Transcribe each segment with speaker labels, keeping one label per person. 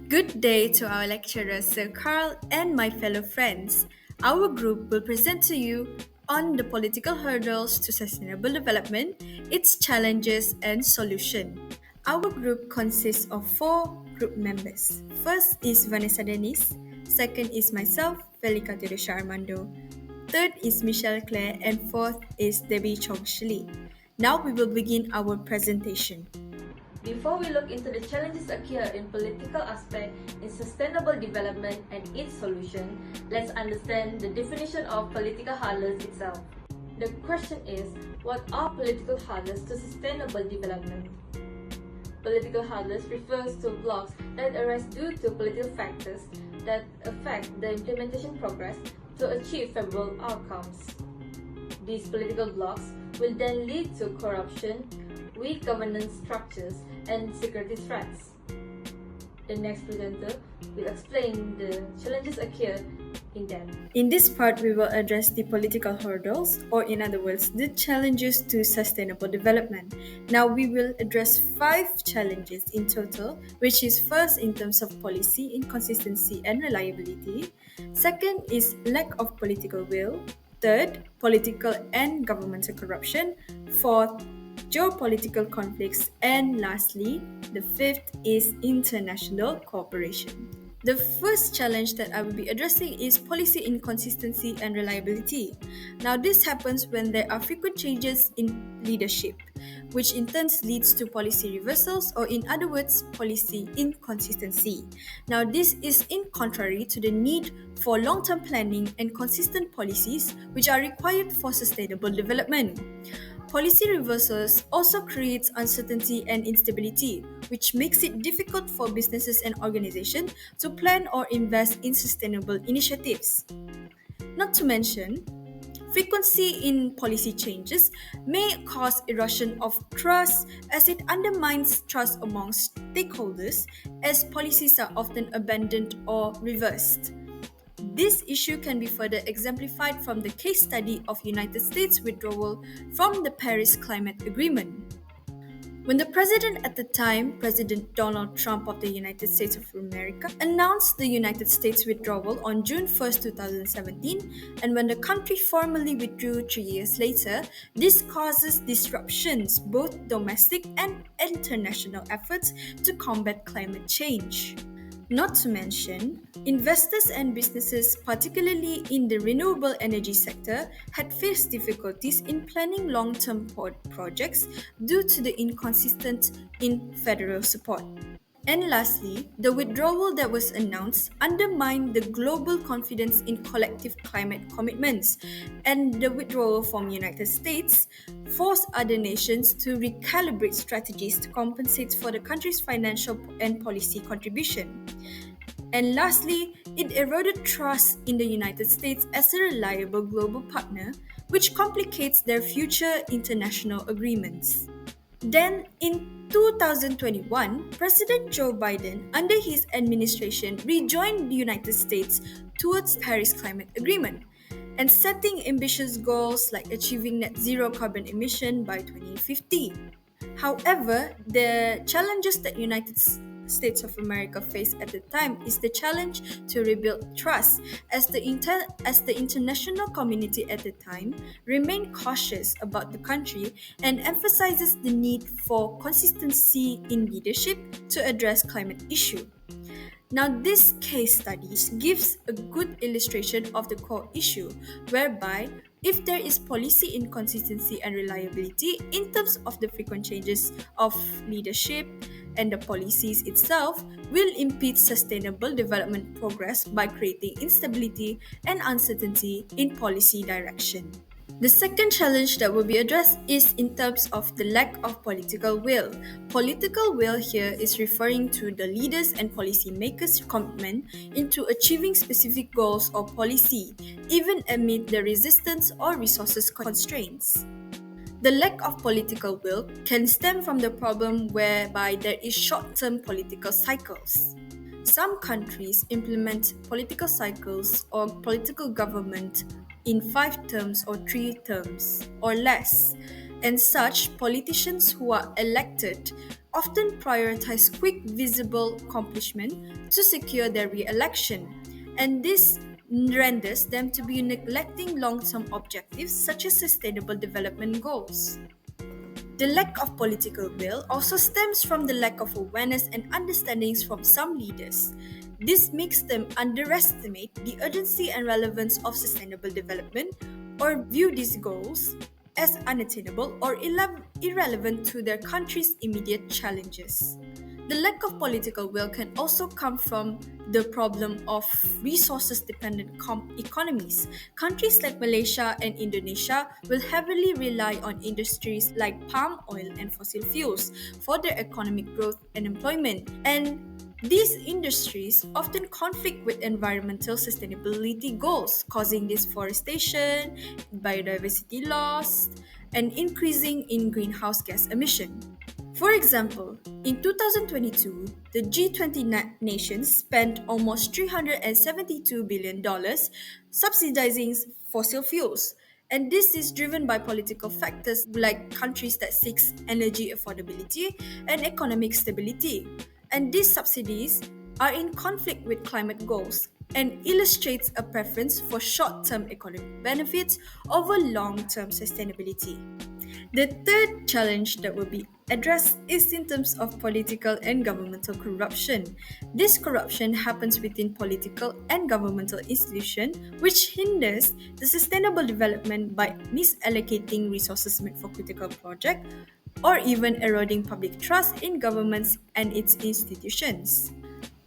Speaker 1: Good day to our lecturer, Sir Carl, and my fellow friends. Our group will present to you on the political hurdles to sustainable development, its challenges, and solution. Our group consists of four group members. First is Vanessa Dennis, second is myself, Felica Teresa Armando, third is Michelle Claire, and fourth is Debbie Chong Shili. Now we will begin our presentation.
Speaker 2: Before we look into the challenges occur in political aspect in sustainable development and its solution, let's understand the definition of political hurdles itself. The question is, what are political hurdles to sustainable development? Political hurdles refers to blocks that arise due to political factors that affect the implementation progress to achieve favorable outcomes. These political blocks will then lead to corruption, weak governance structures, and security threats. The next presenter will explain the challenges occur in depth.
Speaker 1: In this part, we will address the political hurdles, or in other words, the challenges to sustainable development. Now, we will address 5 challenges in total, which is first in terms of policy, inconsistency, and reliability. Second is lack of political will. Third, political and governmental corruption. Fourth, geopolitical conflicts. And lastly, the fifth is international cooperation. The first challenge that I will be addressing is policy inconsistency and reliability. Now, this happens when there are frequent changes in leadership, which in turn leads to policy reversals, or in other words, policy inconsistency. Now, this is in contrary to the need for long-term planning and consistent policies, which are required for sustainable development. Policy reversals also creates uncertainty and instability, which makes it difficult for businesses and organizations to plan or invest in sustainable initiatives. Not to mention, frequency in policy changes may cause erosion of trust as it undermines trust among stakeholders as policies are often abandoned or reversed. This issue can be further exemplified from the case study of United States withdrawal from the Paris Climate Agreement. When the president at the time, President Donald Trump of the United States of America, announced the United States withdrawal on June 1st, 2017, and when the country formally withdrew 3 years later, this causes disruptions both domestic and international efforts to combat climate change. Not to mention, investors and businesses, particularly in the renewable energy sector, had faced difficulties in planning long-term projects due to the inconsistent in federal support. And lastly, the withdrawal that was announced undermined the global confidence in collective climate commitments, and the withdrawal from United States forced other nations to recalibrate strategies to compensate for the country's financial and policy contribution. And lastly, it eroded trust in the United States as a reliable global partner, which complicates their future international agreements. Then, in 2021, President Joe Biden, under his administration, rejoined the United States towards Paris Climate Agreement and setting ambitious goals like achieving net zero carbon emission by 2050. However, the challenges that United States of America faced at the time is the challenge to rebuild trust as the international community at the time remained cautious about the country and emphasizes the need for consistency in leadership to address climate issue. Now, this case study gives a good illustration of the core issue, whereby if there is policy inconsistency and reliability in terms of the frequent changes of leadership and the policies itself will impede sustainable development progress by creating instability and uncertainty in policy direction. The second challenge that will be addressed is in terms of the lack of political will. Political will here is referring to the leaders and policymakers' commitment into achieving specific goals or policy, even amid the resistance or resources constraints. The lack of political will can stem from the problem whereby there is short-term political cycles. Some countries implement political cycles or political government in 5 terms or 3 terms or less, and such politicians who are elected often prioritize quick, visible accomplishment to secure their re election, and this renders them to be neglecting long term objectives such as sustainable development goals. The lack of political will also stems from the lack of awareness and understandings from some leaders. This makes them underestimate the urgency and relevance of sustainable development or view these goals as unattainable or irrelevant to their country's immediate challenges. The lack of political will can also come from the problem of resources dependent economies. Countries like Malaysia and Indonesia will heavily rely on industries like palm oil and fossil fuels for their economic growth and employment. And these industries often conflict with environmental sustainability goals, causing deforestation, biodiversity loss, and increasing in greenhouse gas emission. For example, in 2022, the G20 nations spent almost $372 billion subsidizing fossil fuels. And this is driven by political factors like countries that seek energy affordability and economic stability. And these subsidies are in conflict with climate goals and illustrates a preference for short-term economic benefits over long-term sustainability. The third challenge that will be addressed is in terms of political and governmental corruption. This corruption happens within political and governmental institutions, which hinders the sustainable development by misallocating resources meant for critical projects or even eroding public trust in governments and its institutions.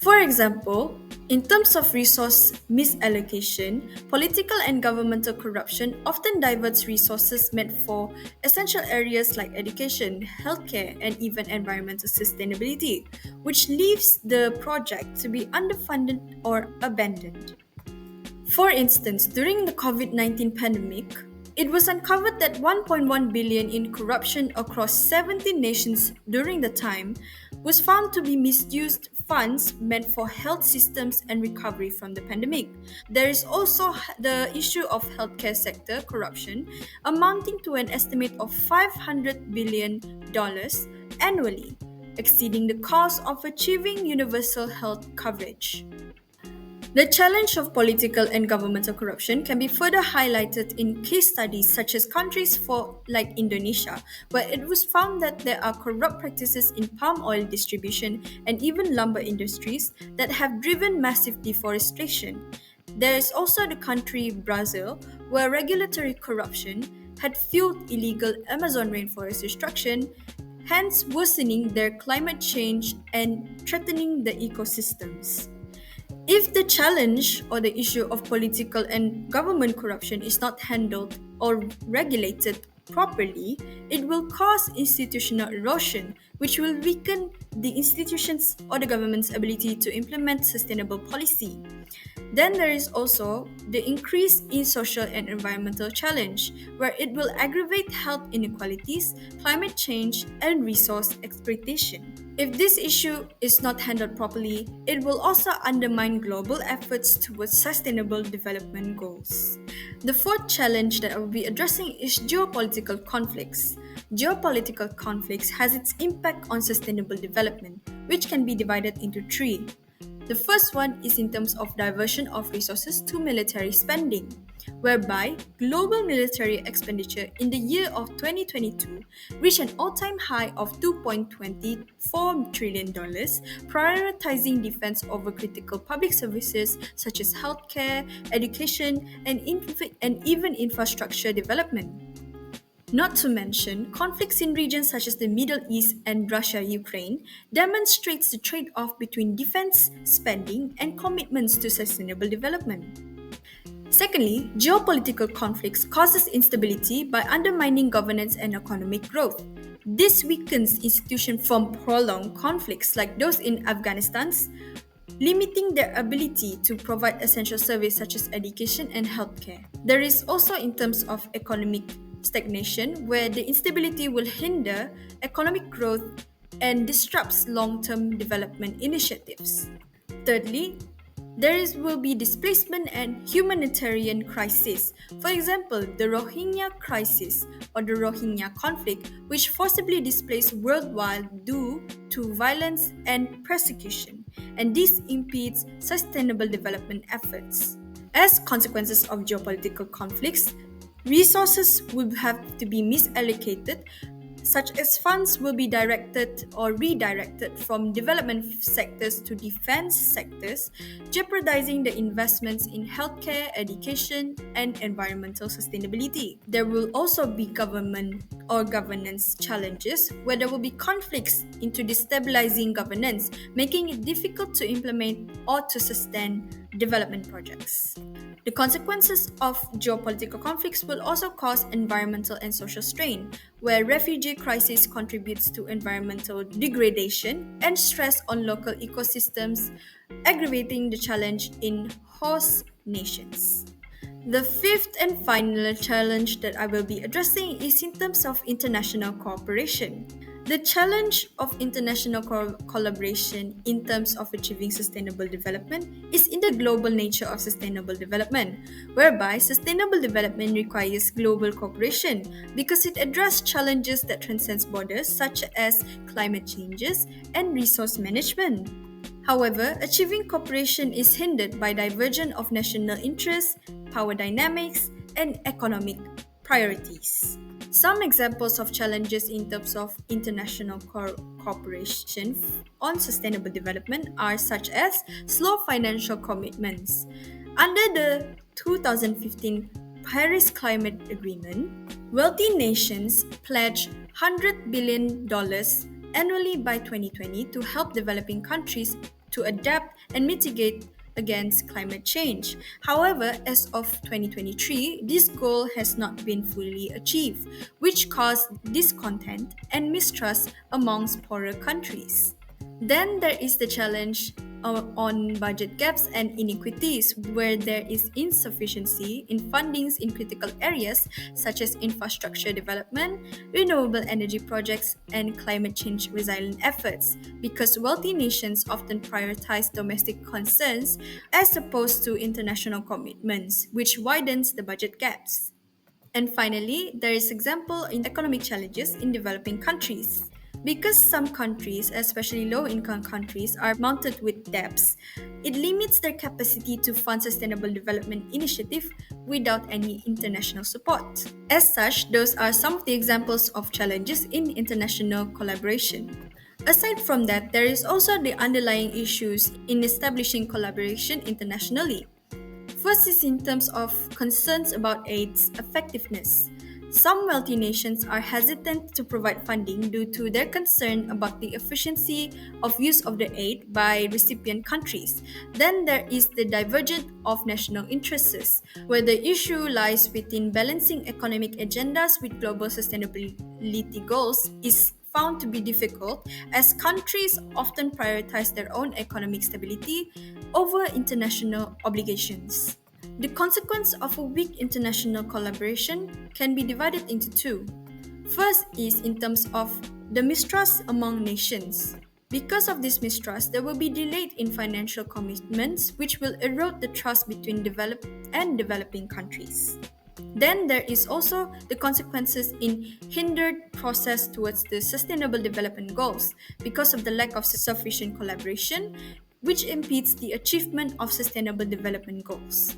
Speaker 1: For example, in terms of resource misallocation, political and governmental corruption often diverts resources meant for essential areas like education, healthcare, and even environmental sustainability, which leaves the project to be underfunded or abandoned. For instance, during the COVID-19 pandemic, it was uncovered that 1.1 billion in corruption across 17 nations during the time was found to be misused funds meant for health systems and recovery from the pandemic. There is also the issue of healthcare sector corruption amounting to an estimate of $500 billion annually, exceeding the cost of achieving universal health coverage. The challenge of political and governmental corruption can be further highlighted in case studies such as countries like Indonesia, where it was found that there are corrupt practices in palm oil distribution and even lumber industries that have driven massive deforestation. There is also the country Brazil, where regulatory corruption had fueled illegal Amazon rainforest destruction, hence worsening their climate change and threatening the ecosystems. If the challenge or the issue of political and government corruption is not handled or regulated properly, it will cause institutional erosion, which will weaken the institutions or the government's ability to implement sustainable policy. Then there is also the increase in social and environmental challenge, where it will aggravate health inequalities, climate change, and resource exploitation. If this issue is not handled properly, it will also undermine global efforts towards sustainable development goals. The fourth challenge that I will be addressing is geopolitical conflicts. Geopolitical conflicts has its impact on sustainable development, which can be divided into three. The first one is in terms of diversion of resources to military spending, whereby global military expenditure in the year of 2022 reached an all-time high of $2.24 trillion, prioritizing defense over critical public services such as healthcare, education, and even infrastructure development. Not to mention, conflicts in regions such as the Middle East and Russia-Ukraine demonstrates the trade-off between defense spending and commitments to sustainable development. Secondly, geopolitical conflicts causes instability by undermining governance and economic growth. This weakens institutions from prolonged conflicts like those in Afghanistan, limiting their ability to provide essential services such as education and healthcare. There is also in terms of economic stagnation, where the instability will hinder economic growth and disrupts long-term development initiatives. Thirdly, Will be displacement and humanitarian crisis. For example, the Rohingya crisis or the Rohingya conflict, which forcibly displaced worldwide due to violence and persecution, and this impedes sustainable development efforts. As consequences of geopolitical conflicts, resources will have to be misallocated, such as funds will be directed or redirected from development sectors to defense sectors, jeopardizing the investments in healthcare, education, and environmental sustainability. There will also be government or governance challenges where there will be conflicts into destabilizing governance, making it difficult to implement or to sustain development projects. The consequences of geopolitical conflicts will also cause environmental and social strain, where refugee crisis contributes to environmental degradation and stress on local ecosystems, aggravating the challenge in host nations. The fifth and final challenge that I will be addressing is in terms of international cooperation. The challenge of international collaboration in terms of achieving sustainable development is in the global nature of sustainable development, whereby sustainable development requires global cooperation because it addresses challenges that transcend borders such as climate changes and resource management. However, achieving cooperation is hindered by divergence of national interests, power dynamics, and economic priorities. Some examples of challenges in terms of international cooperation on sustainable development are such as slow financial commitments. Under the 2015 Paris Climate Agreement, wealthy nations pledged $100 billion annually by 2020 to help developing countries to adapt and mitigate against climate change. However, as of 2023, this goal has not been fully achieved, which caused discontent and mistrust amongst poorer countries. Then there is the challenge on budget gaps and inequities, where there is insufficiency in fundings in critical areas such as infrastructure development, renewable energy projects, and climate change resilient efforts, because wealthy nations often prioritize domestic concerns as opposed to international commitments, which widens the budget gaps. And finally, there is example in economic challenges in developing countries. Because some countries, especially low-income countries, are mounted with debts, it limits their capacity to fund sustainable development initiatives without any international support. As such, those are some of the examples of challenges in international collaboration. Aside from that, there is also the underlying issues in establishing collaboration internationally. First is in terms of concerns about aid's effectiveness. Some wealthy nations are hesitant to provide funding due to their concern about the efficiency of use of the aid by recipient countries. Then there is the divergence of national interests, where the issue lies within balancing economic agendas with global sustainability goals is found to be difficult as countries often prioritize their own economic stability over international obligations. The consequence of a weak international collaboration can be divided into two. First is in terms of the mistrust among nations. Because of this mistrust, there will be delayed in financial commitments, which will erode the trust between developed and developing countries. Then there is also the consequences in hindered process towards the sustainable development goals because of the lack of sufficient collaboration, which impedes the achievement of sustainable development goals.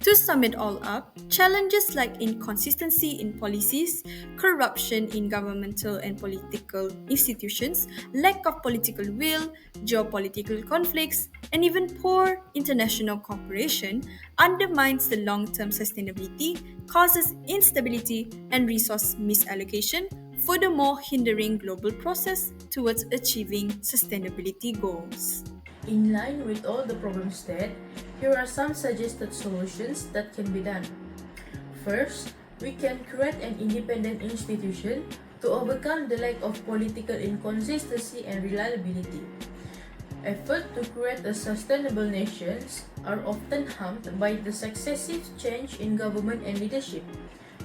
Speaker 1: To sum it all up, challenges like inconsistency in policies, corruption in governmental and political institutions, lack of political will, geopolitical conflicts, and even poor international cooperation undermines the long-term sustainability, causes instability and resource misallocation, furthermore hindering global process towards achieving sustainability goals.
Speaker 3: In line with all the problems stated, here are some suggested solutions that can be done. First, we can create an independent institution to overcome the lack of political inconsistency and reliability. Efforts to create a sustainable nations are often harmed by the successive change in government and leadership.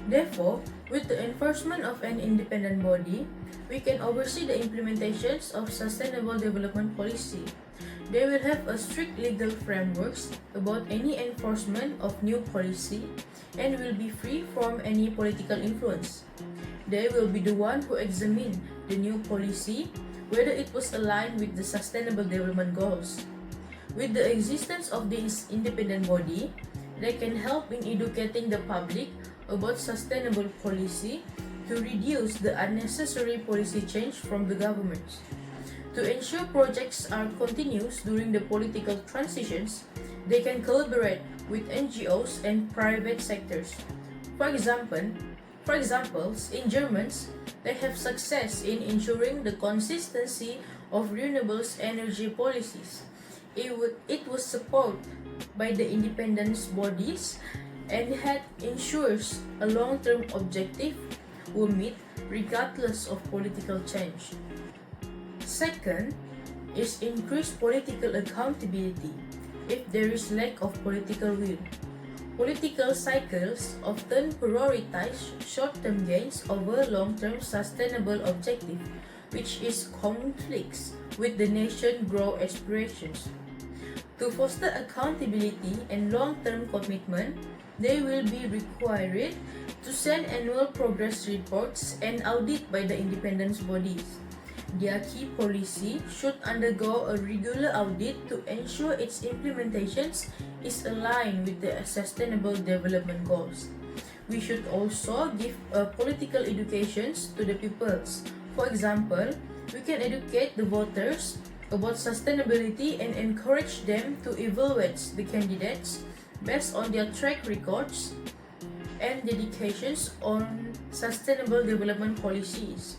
Speaker 3: Therefore, with the enforcement of an independent body, we can oversee the implementations of sustainable development policy. They will have a strict legal frameworks about any enforcement of new policy and will be free from any political influence. They will be the one who examine the new policy whether it was aligned with the Sustainable Development Goals. With the existence of this independent body, they can help in educating the public about sustainable policy to reduce the unnecessary policy change from the governments. To ensure projects are continuous during the political transitions, they can collaborate with NGOs and private sectors. For example, for examples, in Germans, they have success in ensuring the consistency of renewables energy policies. It was supported by the independent bodies and had ensures a long-term objective will meet regardless of political change. Second is increased political accountability if there is lack of political will. Political cycles often prioritize short-term gains over long-term sustainable objective, which is conflicts with the nation's growth aspirations. To foster accountability and long-term commitment, they will be required to send annual progress reports and audit by the independent bodies. Their key policy should undergo a regular audit to ensure its implementations is aligned with the Sustainable Development Goals. We should also give political educations to the peoples. For example, we can educate the voters about sustainability and encourage them to evaluate the candidates based on their track records and dedications on sustainable development policies.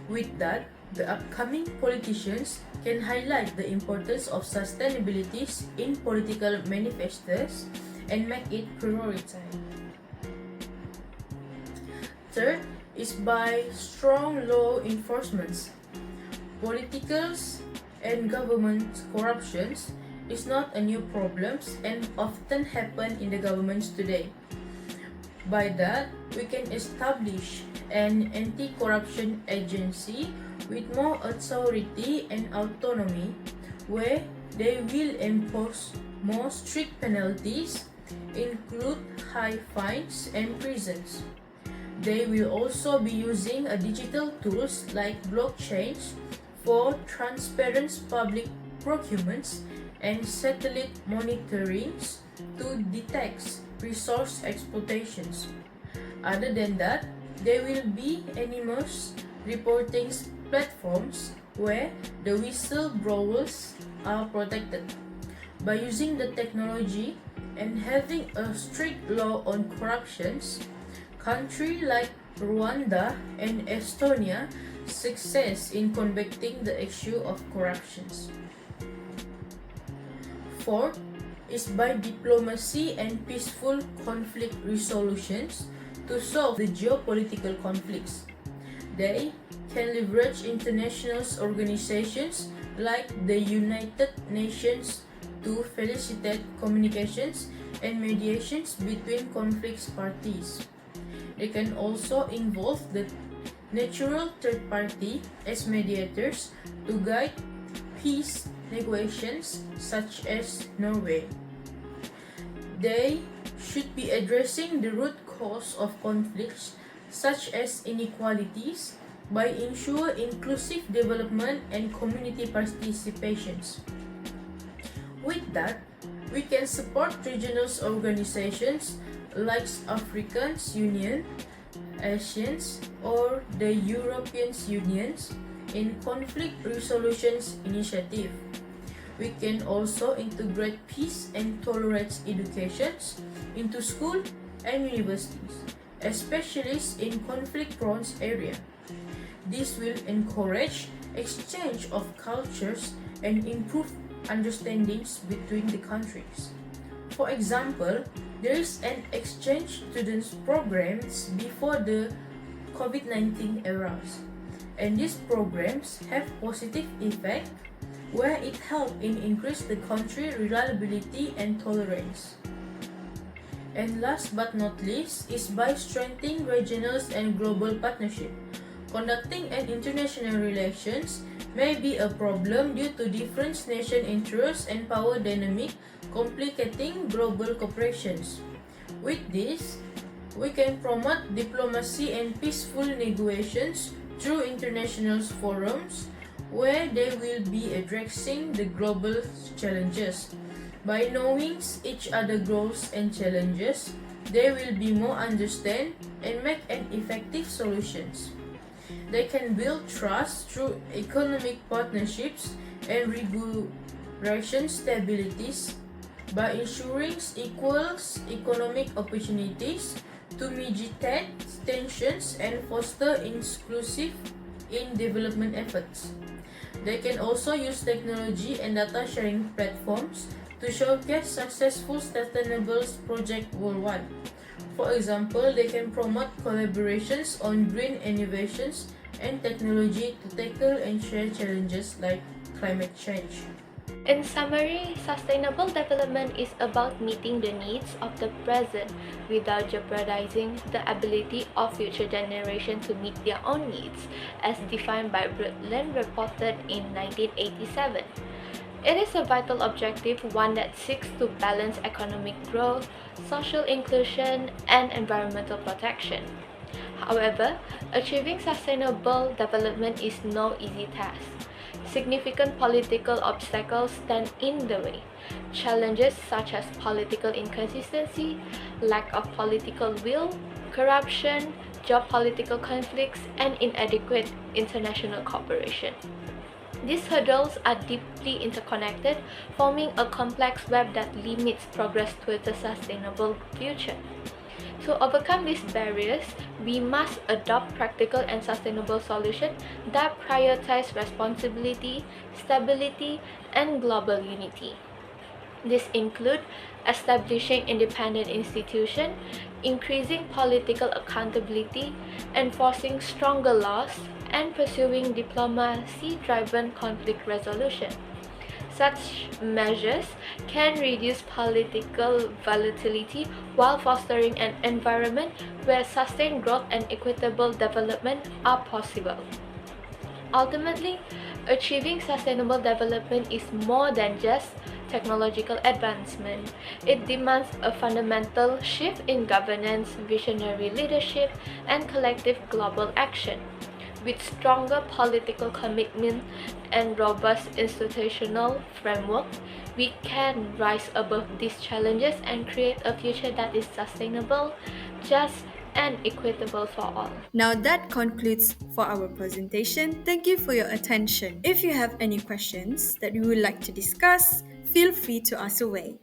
Speaker 3: With that, the upcoming politicians can highlight the importance of sustainability in political manifestos and make it prioritized. Third is by strong law enforcement. Politicals and government corruptions is not a new problem and often happen in the governments today. By that, we can establish an anti-corruption agency with more authority and autonomy where they will impose more strict penalties, include high fines and prisons. They will also be using digital tools like blockchains for transparent public procurements and satellite monitorings to detect resource exploitations. Other than that, there will be anonymous reporting platforms where the whistleblowers are protected. By using the technology and having a strict law on corruptions, countries like Rwanda and Estonia success in combating the issue of corruptions. Fourth is by diplomacy and peaceful conflict resolutions to solve the geopolitical conflicts. They can leverage international organizations like the United Nations to facilitate communications and mediations between conflict parties. They can also involve the natural third party as mediators to guide peace negotiations such as Norway. They should be addressing the root cause of conflicts such as inequalities by ensure inclusive development and community participations. With that, we can support regional organizations like African Union, Asians, or the European Union in conflict resolutions initiative. We can also integrate peace and tolerance educations into school and universities, especially in conflict-prone areas. This will encourage exchange of cultures and improve understandings between the countries. For example, there is an exchange students programs before the COVID-19 eras, and these programs have positive effect where it helps in increase the country reliability and tolerance. And last but not least is by strengthening regional and global partnership. Conducting an international relations may be a problem due to different nation interests and power dynamic complicating global cooperations. With this, we can promote diplomacy and peaceful negotiations through international forums where they will be addressing the global challenges. By knowing each other's goals and challenges, they will be more understand and make an effective solutions. They can build trust through economic partnerships and regulation stabilities by ensuring equal economic opportunities to mitigate tensions and foster inclusive in development efforts. They can also use technology and data sharing platforms to showcase successful sustainable projects worldwide. For example, they can promote collaborations on green innovations and technology to tackle and share challenges like climate change.
Speaker 4: In summary, sustainable development is about meeting the needs of the present without jeopardizing the ability of future generations to meet their own needs, as defined by Brundtland reported in 1987. It is a vital objective, one that seeks to balance economic growth, social inclusion, and environmental protection. However, achieving sustainable development is no easy task. Significant political obstacles stand in the way. Challenges such as political inconsistency, lack of political will, corruption, geopolitical conflicts, and inadequate international cooperation. These hurdles are deeply interconnected, forming a complex web that limits progress towards a sustainable future. To overcome these barriers, we must adopt practical and sustainable solutions that prioritize responsibility, stability, and global unity. These include establishing independent institutions, increasing political accountability, enforcing stronger laws, and pursuing diplomacy-driven conflict resolution. Such measures can reduce political volatility while fostering an environment where sustained growth and equitable development are possible. Ultimately, achieving sustainable development is more than just technological advancement. It demands a fundamental shift in governance, visionary leadership, and collective global action. With stronger political commitment and robust institutional framework, we can rise above these challenges and create a future that is sustainable, just, and equitable for all.
Speaker 1: Now that concludes for our presentation. Thank you for your attention. If you have any questions that you would like to discuss, feel free to ask away.